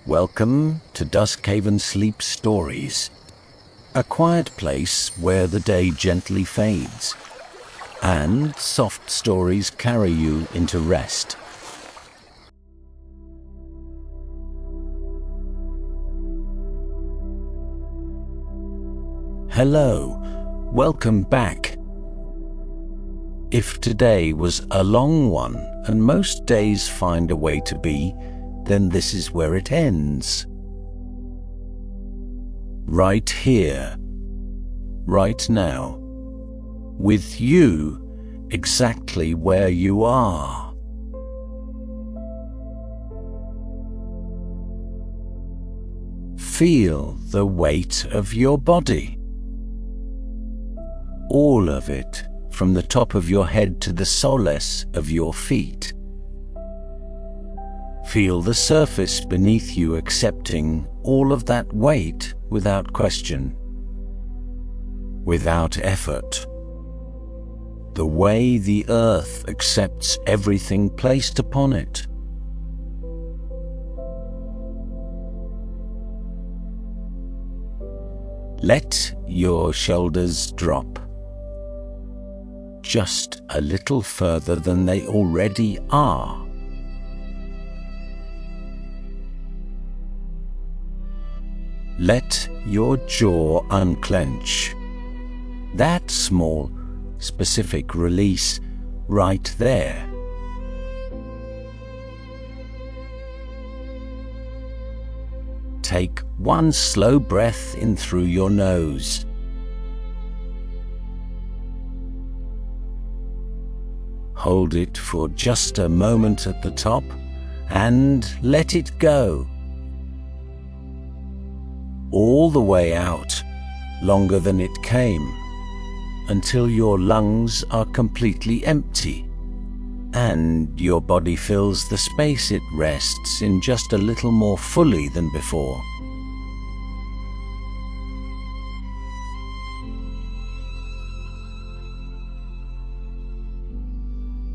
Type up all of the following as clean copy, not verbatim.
Welcome to Duskhaven Sleep Stories, a quiet place where the day gently fades, and soft stories carry you into rest. Hello, welcome back. If today was a long one, and most days find a way to be, then this is where it ends. Right here, right now, with you exactly where you are. Feel the weight of your body. All of it, from the top of your head to the soles of your feet. Feel the surface beneath you accepting all of that weight without question, without effort. The way the earth accepts everything placed upon it. Let your shoulders drop. Just a little further than they already are. Let your jaw unclench. That small, specific release right there. Take one slow breath in through your nose. Hold it for just a moment at the top and let it go. All the way out, longer than it came, until your lungs are completely empty and your body fills the space it rests in just a little more fully than before.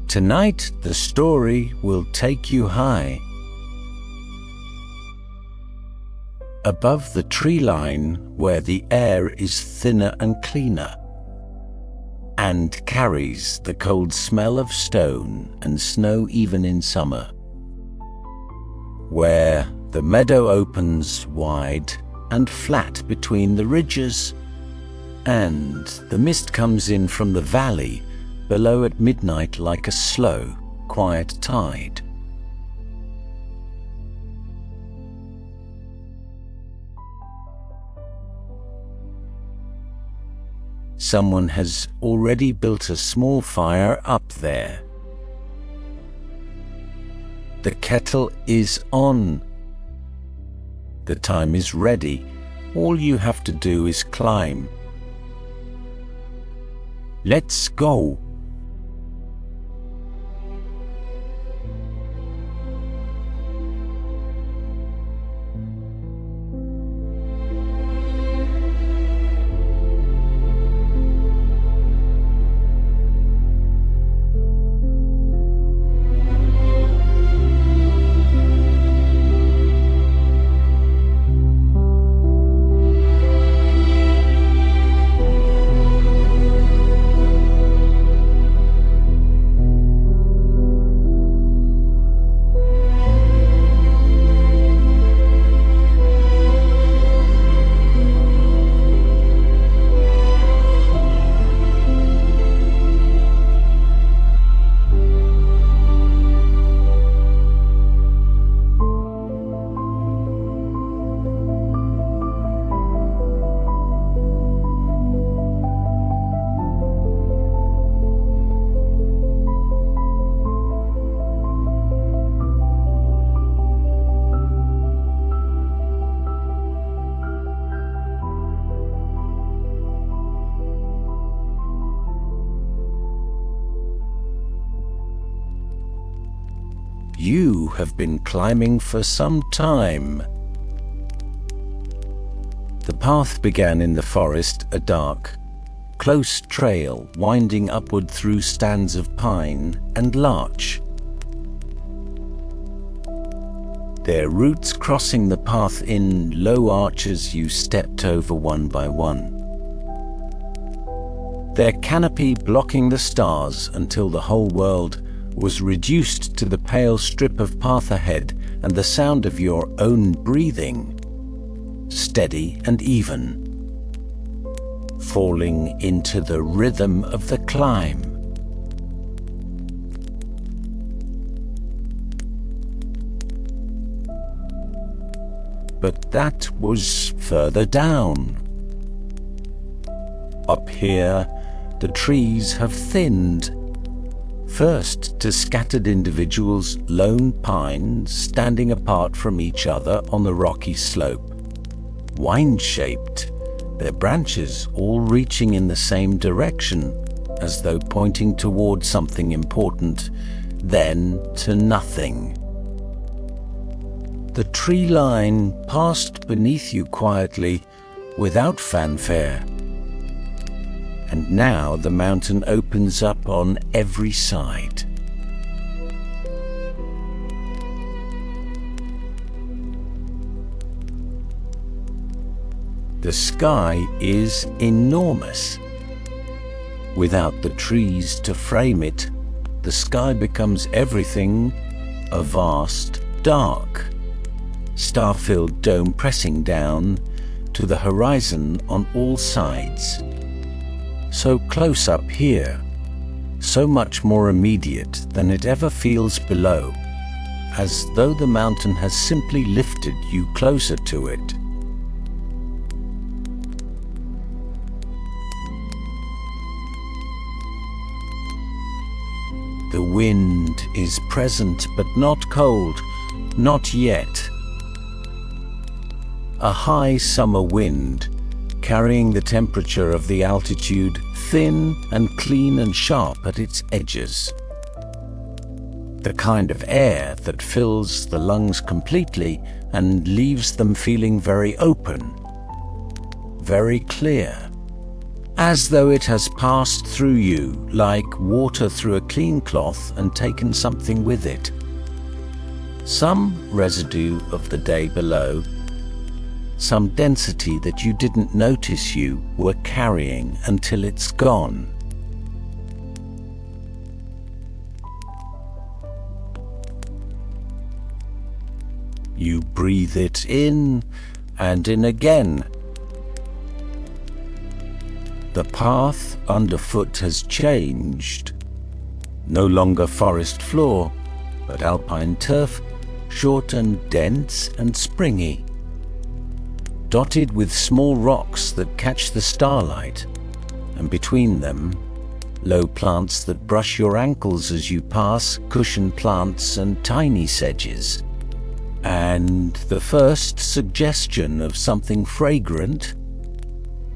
Tonight, the story will take you high. Above the tree line, where the air is thinner and cleaner, and carries the cold smell of stone and snow even in summer. Where the meadow opens wide and flat between the ridges, and the mist comes in from the valley below at midnight like a slow, quiet tide. Someone has already built a small fire up there. The kettle is on. The thyme is ready. All you have to do is climb. Let's go. You have been climbing for some time. The path began in the forest, a dark, close trail winding upward through stands of pine and larch. their roots crossing the path in low arches you stepped over one by one. Their canopy blocking the stars until the whole world was reduced to the pale strip of path ahead and the sound of your own breathing, steady and even, falling into the rhythm of the climb. But that was further down. Up here, the trees have thinned, first to scattered individuals, lone pines standing apart from each other on the rocky slope, wine-shaped, their branches all reaching in the same direction, as though pointing toward something important, then to nothing. The tree line passed beneath you quietly, without fanfare. And now the mountain opens up on every side. The sky is enormous. Without the trees to frame it, the sky becomes everything a vast, dark, star-filled dome pressing down to the horizon on all sides. So close up here, so much more immediate than it ever feels below, as though the mountain has simply lifted you closer to it. The wind is present but not cold, not yet. A high summer wind, carrying the temperature of the altitude, thin and clean and sharp at its edges. The kind of air that fills the lungs completely and leaves them feeling very open, very clear, as though it has passed through you like water through a clean cloth and taken something with it. Some residue of the day below, some density that you didn't notice you were carrying until it's gone. You breathe it in and in again. The path underfoot has changed. No longer forest floor, but alpine turf, short and dense and springy, dotted with small rocks that catch the starlight, and between them, low plants that brush your ankles as you pass, cushion plants and tiny sedges. And the first suggestion of something fragrant,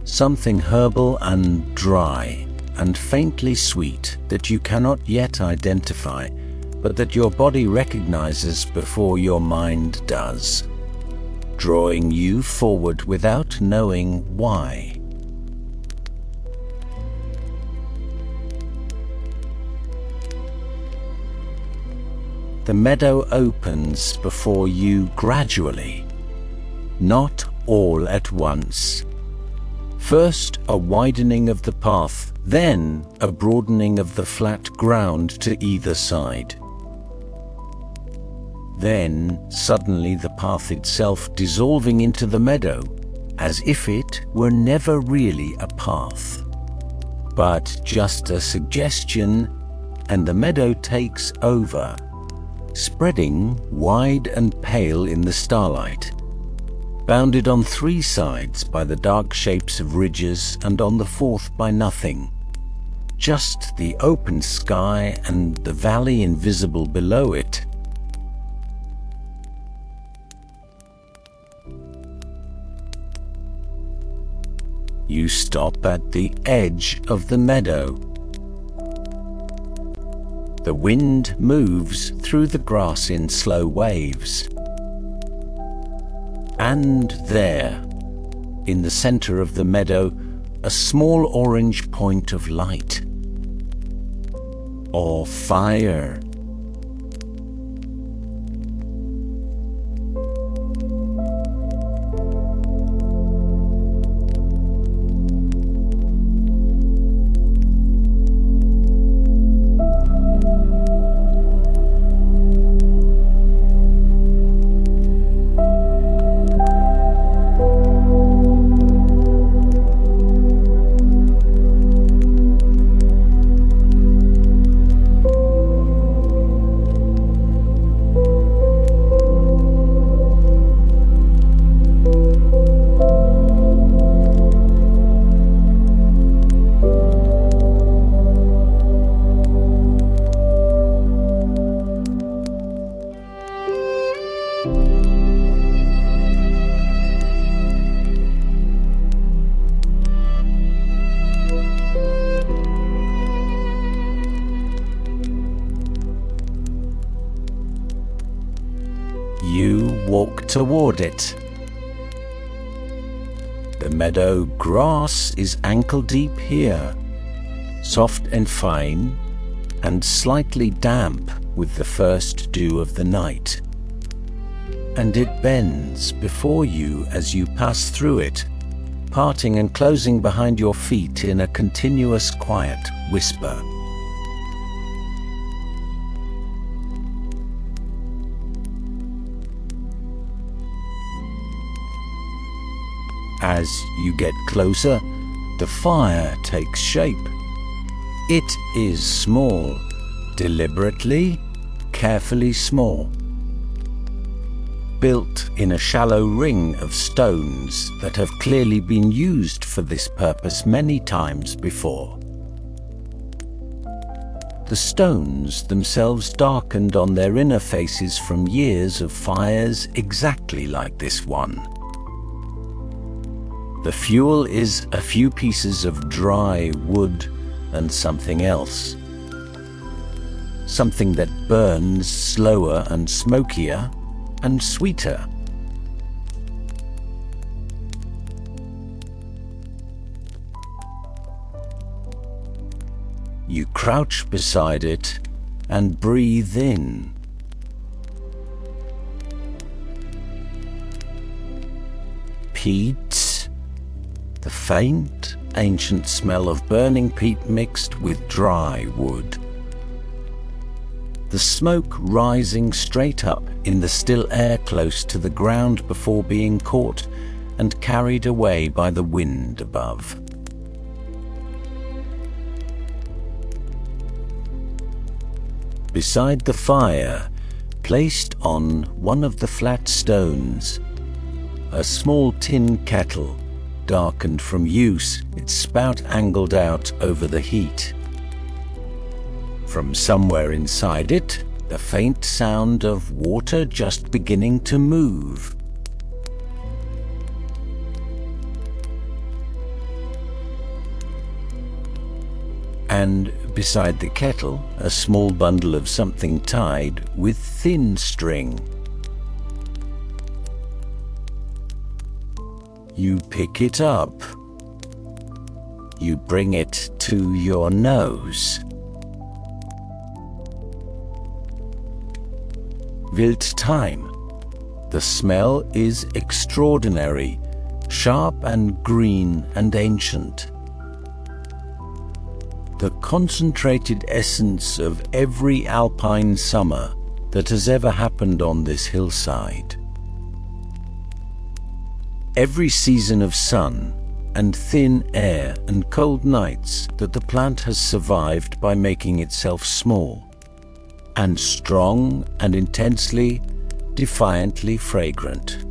something herbal and dry and faintly sweet that you cannot yet identify, but that your body recognizes before your mind does, drawing you forward without knowing why. The meadow opens before you gradually, not all at once. First a widening of the path, then a broadening of the flat ground to either side. Then suddenly the path itself dissolving into the meadow, as if it were never really a path, but just a suggestion, and the meadow takes over, spreading wide and pale in the starlight, bounded on three sides by the dark shapes of ridges and on the fourth by nothing, just the open sky and the valley invisible below it. You stop at the edge of the meadow. The wind moves through the grass in slow waves. And there, in the center of the meadow, a small orange point of light, or fire. toward it. The meadow grass is ankle-deep here, soft and fine, and slightly damp with the first dew of the night. And it bends before you as you pass through it, parting and closing behind your feet in a continuous quiet whisper. As you get closer, the fire takes shape. It is small, deliberately, carefully small, built in a shallow ring of stones that have clearly been used for this purpose many times before. The stones themselves darkened on their inner faces from years of fires exactly like this one. The fuel is a few pieces of dry wood and something else. Something that burns slower and smokier and sweeter. You crouch beside it and breathe in. Peat, the faint, ancient smell of burning peat mixed with dry wood. The smoke rising straight up in the still air close to the ground before being caught and carried away by the wind above. Beside the fire, placed on one of the flat stones, a small tin kettle, darkened from use, its spout angled out over the heat. From somewhere inside it, the faint sound of water just beginning to move. And beside the kettle, a small bundle of something tied with thin string. You pick it up. You bring it to your nose. Wild thyme. The smell is extraordinary, sharp and green and ancient. The concentrated essence of every alpine summer that has ever happened on this hillside. Every season of sun and thin air and cold nights that the plant has survived by making itself small and strong and intensely, defiantly fragrant.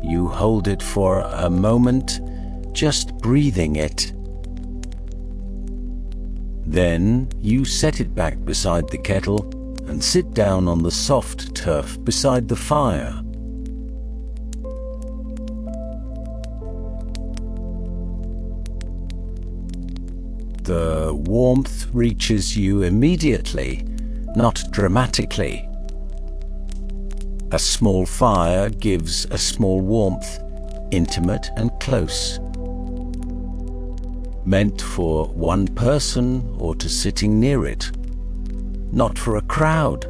You hold it for a moment, just breathing it. Then you set it back beside the kettle and sit down on the soft turf beside the fire. The warmth reaches you immediately, not dramatically. A small fire gives a small warmth, intimate and close. Meant for one person or to sitting near it. Not for a crowd,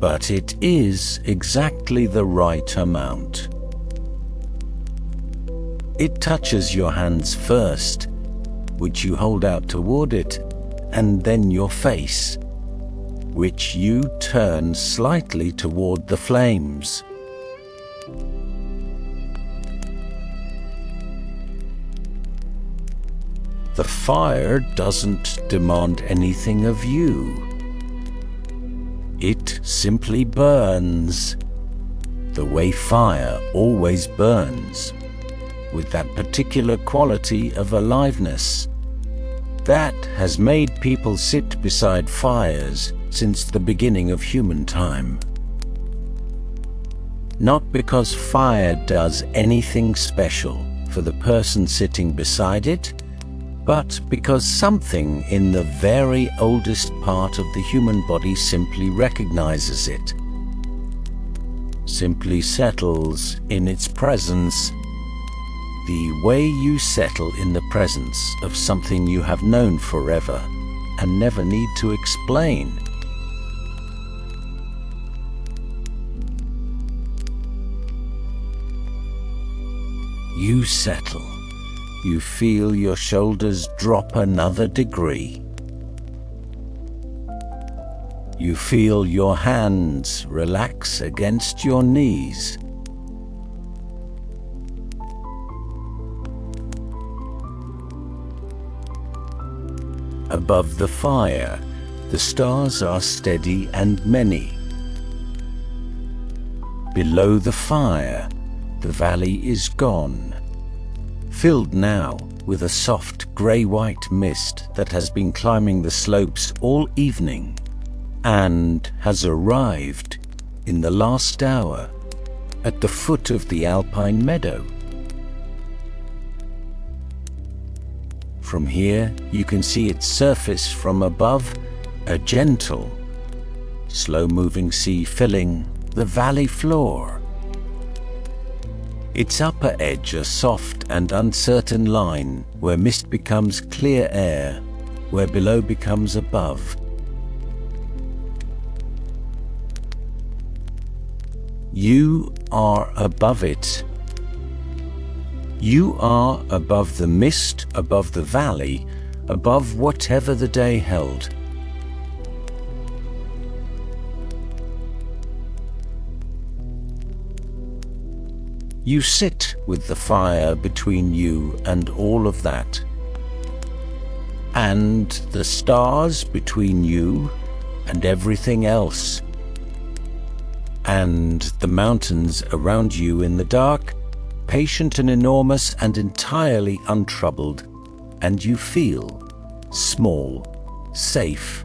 but it is exactly the right amount. It touches your hands first, which you hold out toward it, and then your face, which you turn slightly toward the flames. The fire doesn't demand anything of you. It simply burns, the way fire always burns, with that particular quality of aliveness that has made people sit beside fires since the beginning of human time. Not because fire does anything special for the person sitting beside it, but because something in the very oldest part of the human body simply recognizes it, simply settles in its presence, the way you settle in the presence of something you have known forever and never need to explain. You settle. You feel your shoulders drop another degree. You feel your hands relax against your knees. Above the fire, the stars are steady and many. Below the fire, the valley is gone, filled now with a soft grey-white mist that has been climbing the slopes all evening and has arrived in the last hour at the foot of the Alpine Meadow. From here, you can see its surface from above, a gentle, slow-moving sea filling the valley floor. Its upper edge a soft and uncertain line where mist becomes clear air, where below becomes above. You are above it. You are above the mist, above the valley, above whatever the day held. You sit with the fire between you and all of that, and the stars between you and everything else, and the mountains around you in the dark, patient and enormous and entirely untroubled, and you feel small, safe,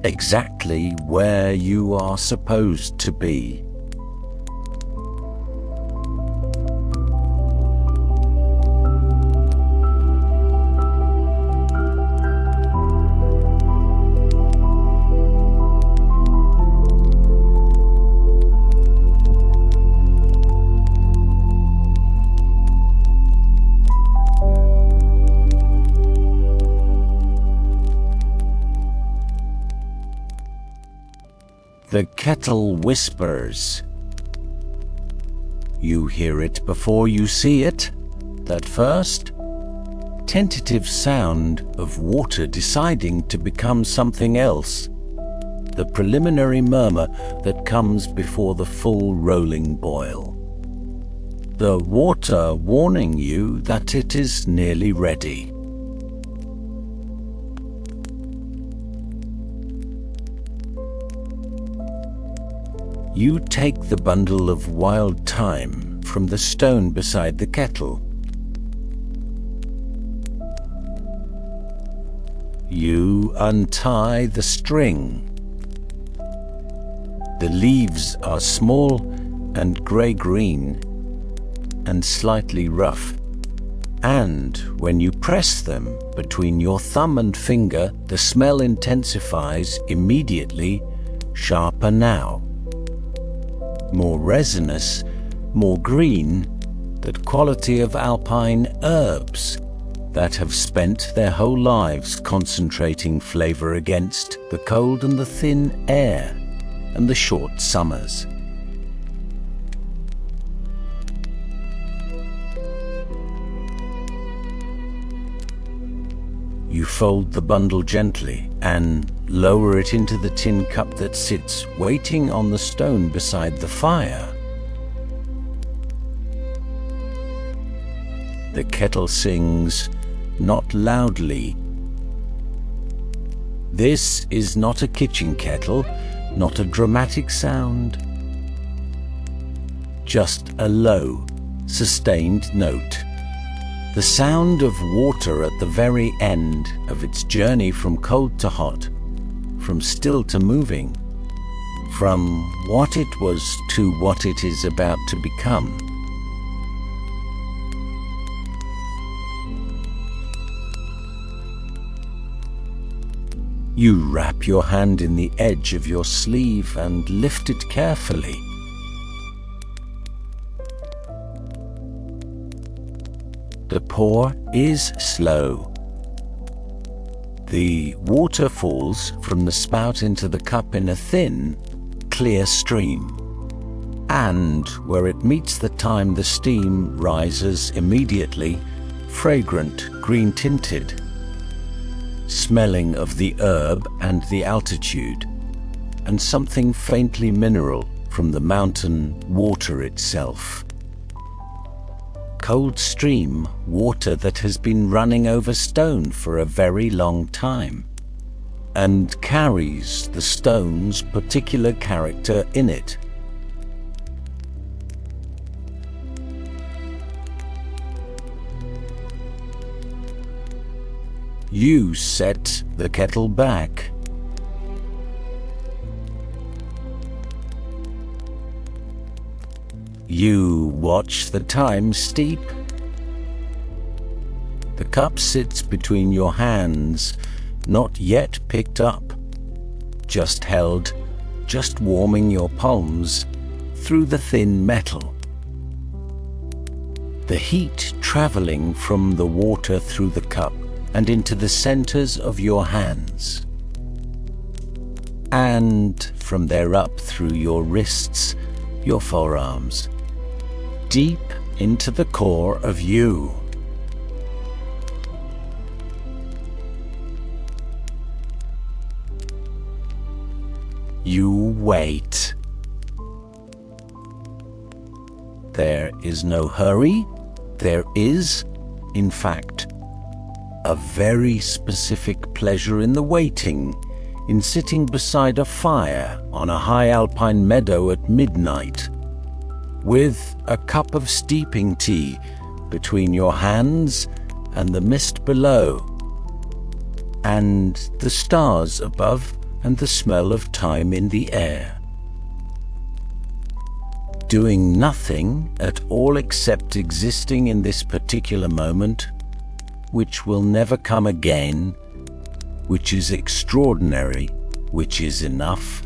exactly where you are supposed to be. The kettle whispers. You hear it before you see it, that first, tentative sound of water deciding to become something else, the preliminary murmur that comes before the full rolling boil. The water warning you that it is nearly ready. You take the bundle of wild thyme from the stone beside the kettle. You untie the string. The leaves are small and grey-green and slightly rough, and when you press them between your thumb and finger, the smell intensifies immediately, sharper now. More resinous, more green, that quality of alpine herbs that have spent their whole lives concentrating flavor against the cold and the thin air and the short summers. You fold the bundle gently and lower it into the tin cup that sits waiting on the stone beside the fire. The kettle sings, not loudly. This is not a kitchen kettle, not a dramatic sound. Just a low, sustained note. The sound of water at the very end of its journey from cold to hot, from still to moving, from what it was to what it is about to become. You wrap your hand in the edge of your sleeve and lift it carefully. The pour is slow. The water falls from the spout into the cup in a thin, clear stream. And where it meets the thyme, the steam rises immediately, fragrant, green-tinted, smelling of the herb and the altitude, and something faintly mineral from the mountain water itself. Cold stream water that has been running over stone for a very long time, and carries the stone's particular character in it. You set the kettle back. You watch the thyme steep. The cup sits between your hands, not yet picked up, just held, just warming your palms through the thin metal. The heat traveling from the water through the cup and into the centers of your hands, and from there up through your wrists, your forearms, deep into the core of you. You wait. There is no hurry. There is, in fact, a very specific pleasure in the waiting, in sitting beside a fire on a high alpine meadow at midnight, with a cup of steeping tea between your hands and the mist below, and the stars above and the smell of thyme in the air. Doing nothing at all except existing in this particular moment, which will never come again, which is extraordinary, which is enough.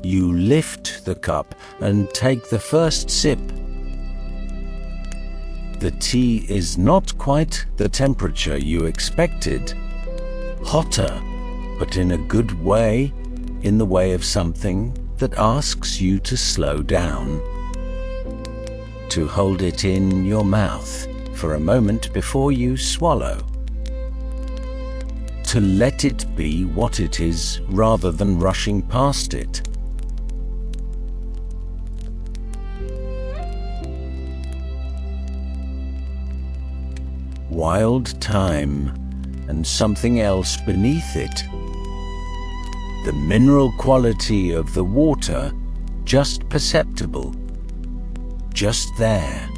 You lift the cup and take the first sip. The tea is not quite the temperature you expected. Hotter, but in a good way, in the way of something that asks you to slow down, to hold it in your mouth for a moment before you swallow, to let it be what it is rather than rushing past it. Wild thyme and something else beneath it. The mineral quality of the water, just perceptible, just there.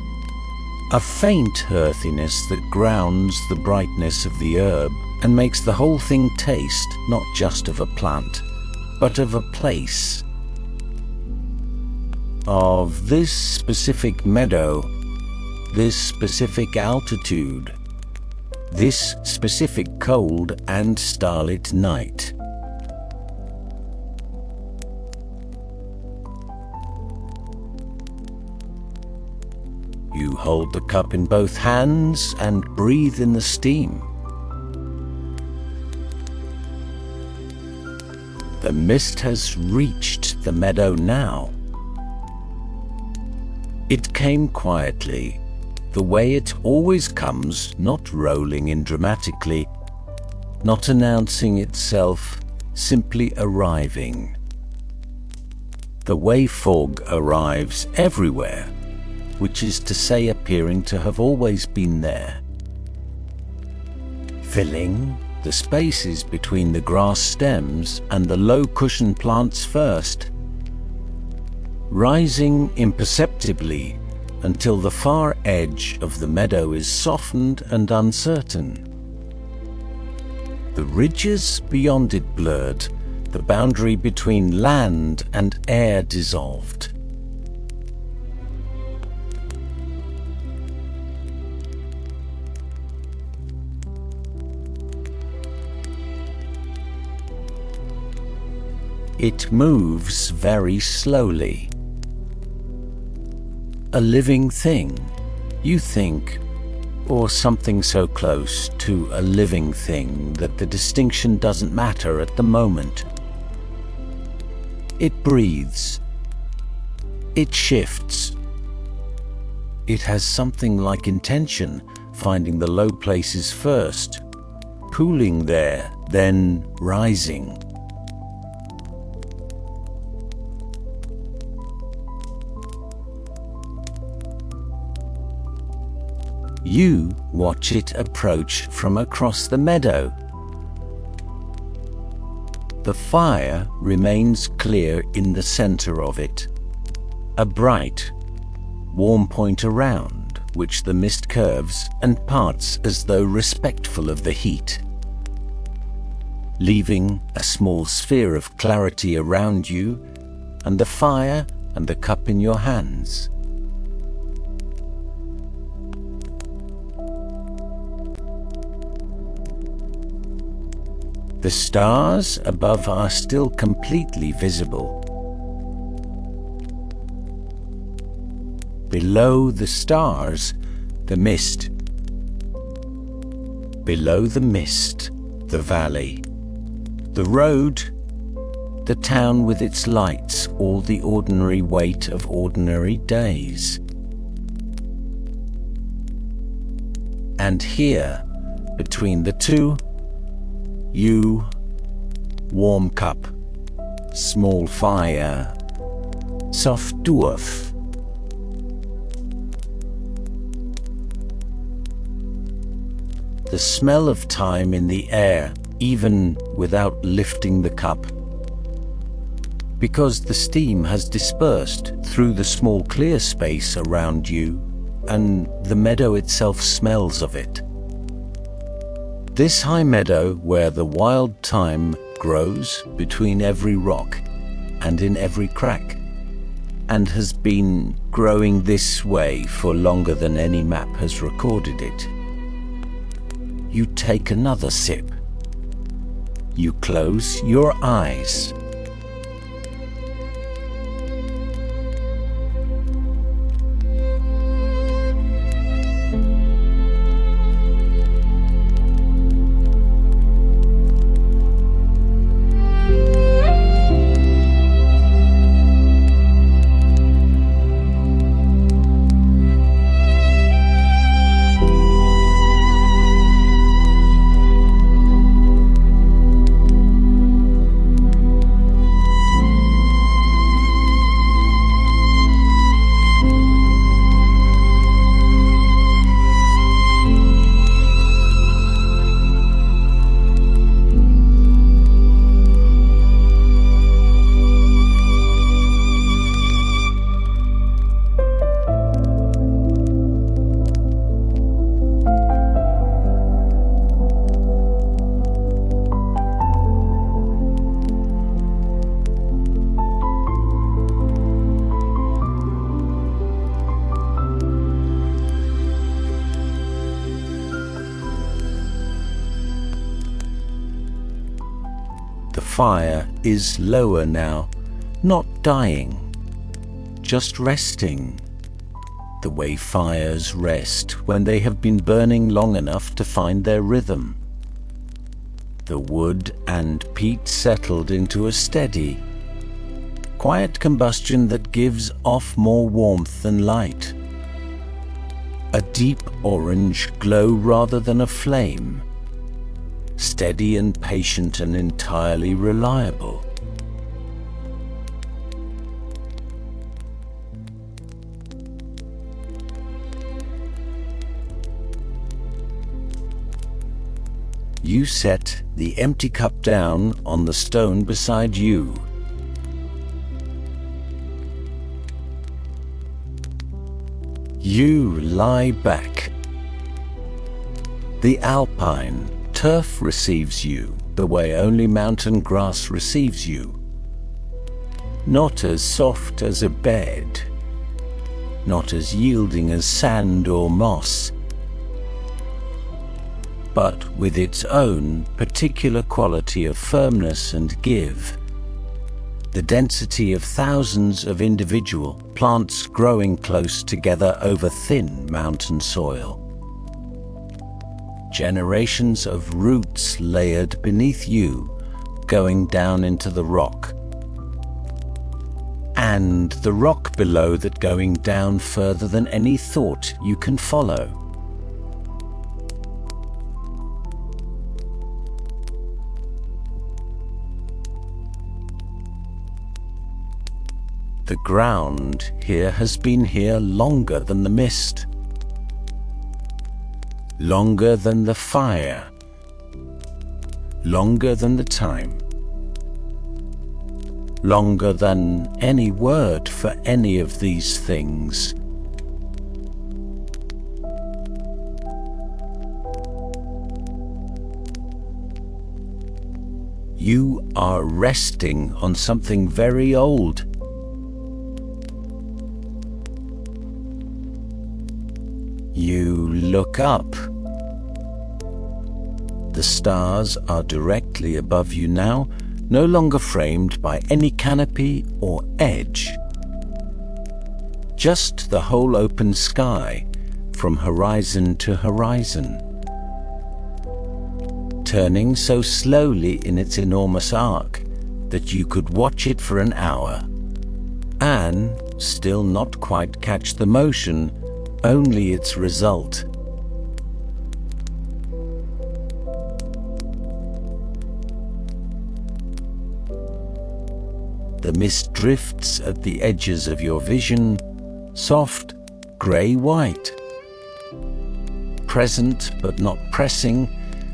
A faint earthiness that grounds the brightness of the herb and makes the whole thing taste not just of a plant, but of a place, of this specific meadow, this specific altitude, this specific cold and starlit night. You hold the cup in both hands and breathe in the steam. The mist has reached the meadow now. It came quietly, the way it always comes, not rolling in dramatically, not announcing itself, simply arriving. The way fog arrives everywhere, which is to say appearing to have always been there, filling the spaces between the grass stems and the low cushion plants first, rising imperceptibly until the far edge of the meadow is softened and uncertain. The ridges beyond it blurred, the boundary between land and air dissolved. It moves very slowly. A living thing, you think, or something so close to a living thing that the distinction doesn't matter at the moment. It breathes. It shifts. It has something like intention, finding the low places first, pooling there, then rising. You watch it approach from across the meadow. The fire remains clear in the center of it, a bright, warm point around which the mist curves and parts as though respectful of the heat, leaving a small sphere of clarity around you and the fire and the cup in your hands. The stars above are still completely visible. Below the stars, the mist. Below the mist, the valley. The road, the town with its lights, all the ordinary weight of ordinary days. And here, between the two, you, warm cup, small fire, soft dwarf. The smell of thyme in the air, even without lifting the cup, because the steam has dispersed through the small clear space around you, and the meadow itself smells of it. This high meadow where the wild thyme grows between every rock and in every crack, and has been growing this way for longer than any map has recorded it. You take another sip. You close your eyes. The fire is lower now, not dying, just resting, the way fires rest when they have been burning long enough to find their rhythm. The wood and peat settled into a steady, quiet combustion that gives off more warmth than light. A deep orange glow rather than a flame, steady and patient and entirely reliable. You set the empty cup down on the stone beside you. You lie back. The alpine turf receives you the way only mountain grass receives you. Not as soft as a bed, not as yielding as sand or moss, but with its own particular quality of firmness and give, the density of thousands of individual plants growing close together over thin mountain soil. Generations of roots layered beneath you, going down into the rock, and the rock below that going down further than any thought you can follow. The ground here has been here longer than the mist, longer than the fire, longer than the time, longer than any word for any of these things. You are resting on something very old. You look up. The stars are directly above you now, no longer framed by any canopy or edge. Just the whole open sky, from horizon to horizon, turning so slowly in its enormous arc that you could watch it for an hour, and still not quite catch the motion, only its result. The mist drifts at the edges of your vision, soft, grey-white, present but not pressing,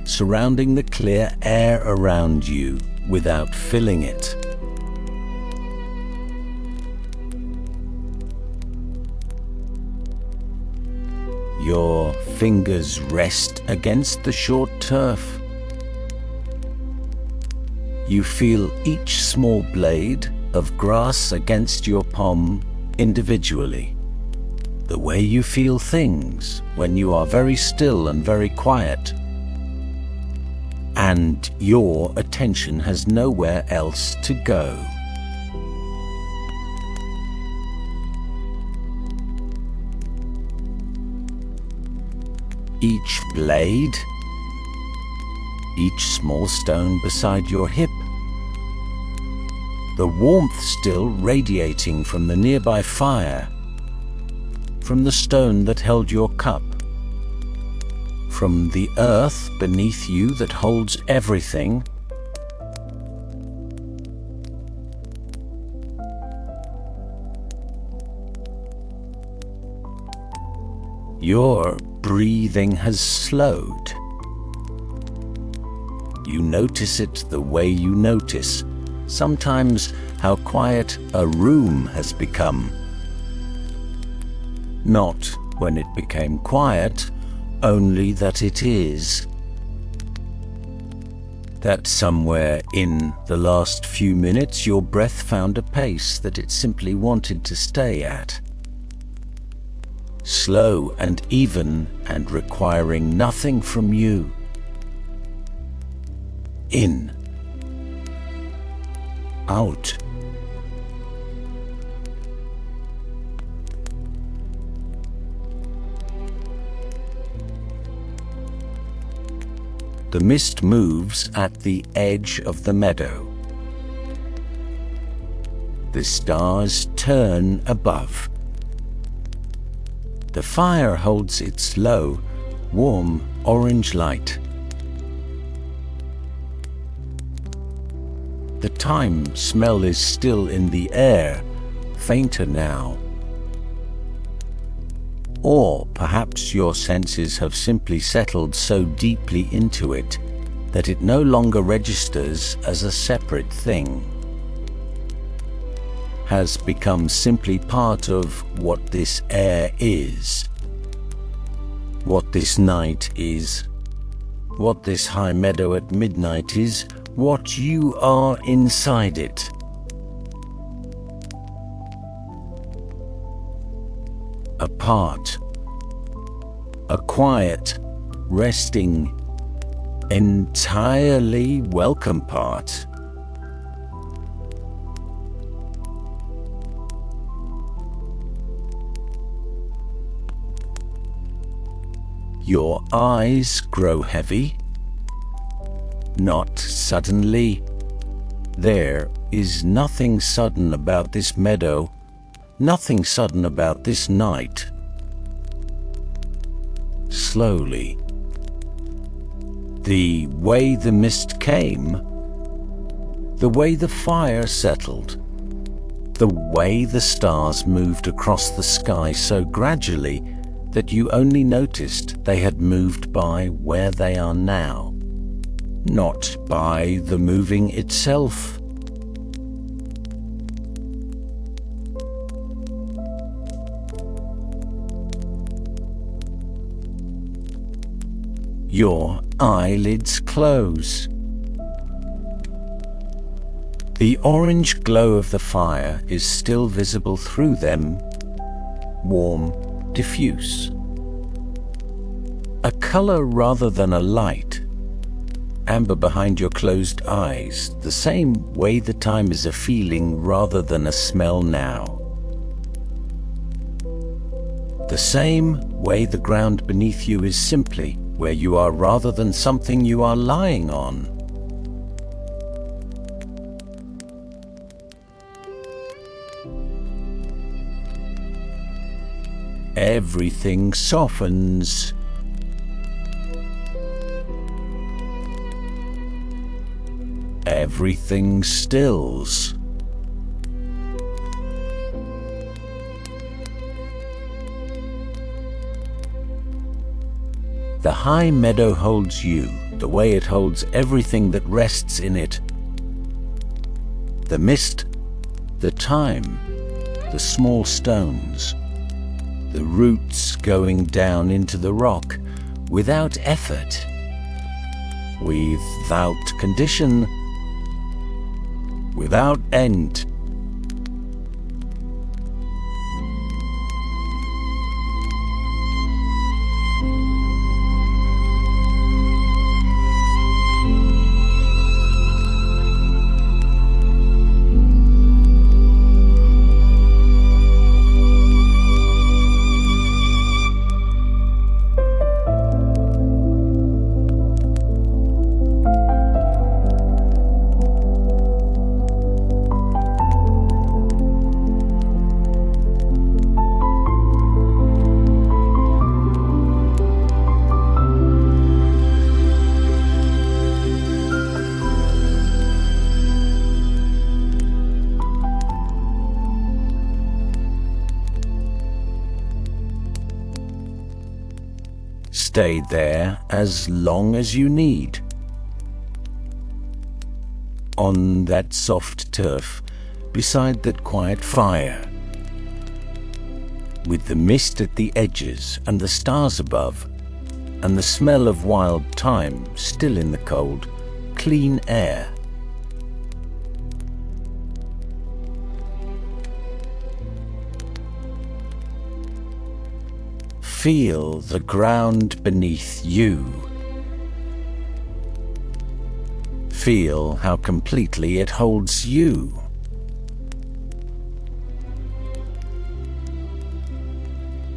surrounding the clear air around you without filling it. Your fingers rest against the short turf. You feel each small blade of grass against your palm individually, the way you feel things when you are very still and very quiet, and your attention has nowhere else to go. Each blade, each small stone beside your hip, the warmth still radiating from the nearby fire, from the stone that held your cup, from the earth beneath you that holds everything, your breathing has slowed. You notice it the way you notice sometimes how quiet a room has become. Not when it became quiet, only that it is. That somewhere in the last few minutes your breath found a pace that it simply wanted to stay at. Slow and even and requiring nothing from you. In. Out. The mist moves at the edge of the meadow. The stars turn above. The fire holds its low, warm orange light. The thyme smell is still in the air, fainter now. Or perhaps your senses have simply settled so deeply into it that it no longer registers as a separate thing, has become simply part of what this air is, what this night is, what this high meadow at midnight is, what you are inside it. A part, a quiet, resting, entirely welcome part. Your eyes grow heavy. Not suddenly. There is nothing sudden about this meadow, nothing sudden about this night. Slowly, the way the mist came, the way the fire settled, the way the stars moved across the sky so gradually that you only noticed they had moved by where they are now, not by the moving itself. Your eyelids close. The orange glow of the fire is still visible through them, warm, diffuse. A color rather than a light. Amber behind your closed eyes, the same way the time is a feeling rather than a smell now. The same way the ground beneath you is simply where you are rather than something you are lying on. Everything softens. Everything stills. The high meadow holds you the way it holds everything that rests in it. The mist, the thyme, the small stones, the roots going down into the rock without effort, without condition, without end. Stay there as long as you need. On that soft turf, beside that quiet fire, with the mist at the edges and the stars above, and the smell of wild thyme still in the cold, clean air. Feel the ground beneath you. Feel how completely it holds you.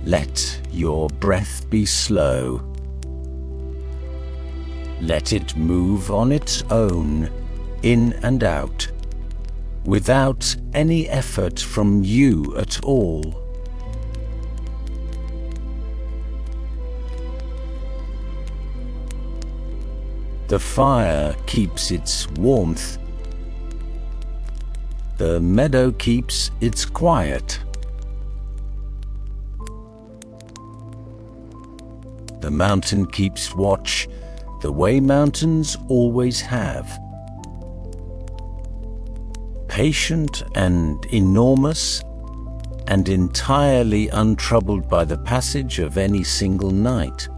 Let your breath be slow. Let it move on its own, in and out, without any effort from you at all. The fire keeps its warmth. The meadow keeps its quiet. The mountain keeps watch the way mountains always have. Patient and enormous, and entirely untroubled by the passage of any single night.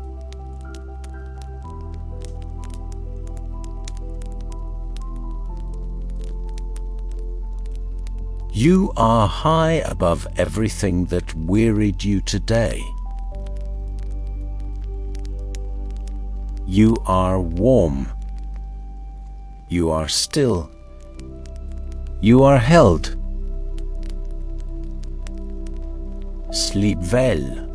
You are high above everything that wearied you today. You are warm. You are still. You are held. Sleep well.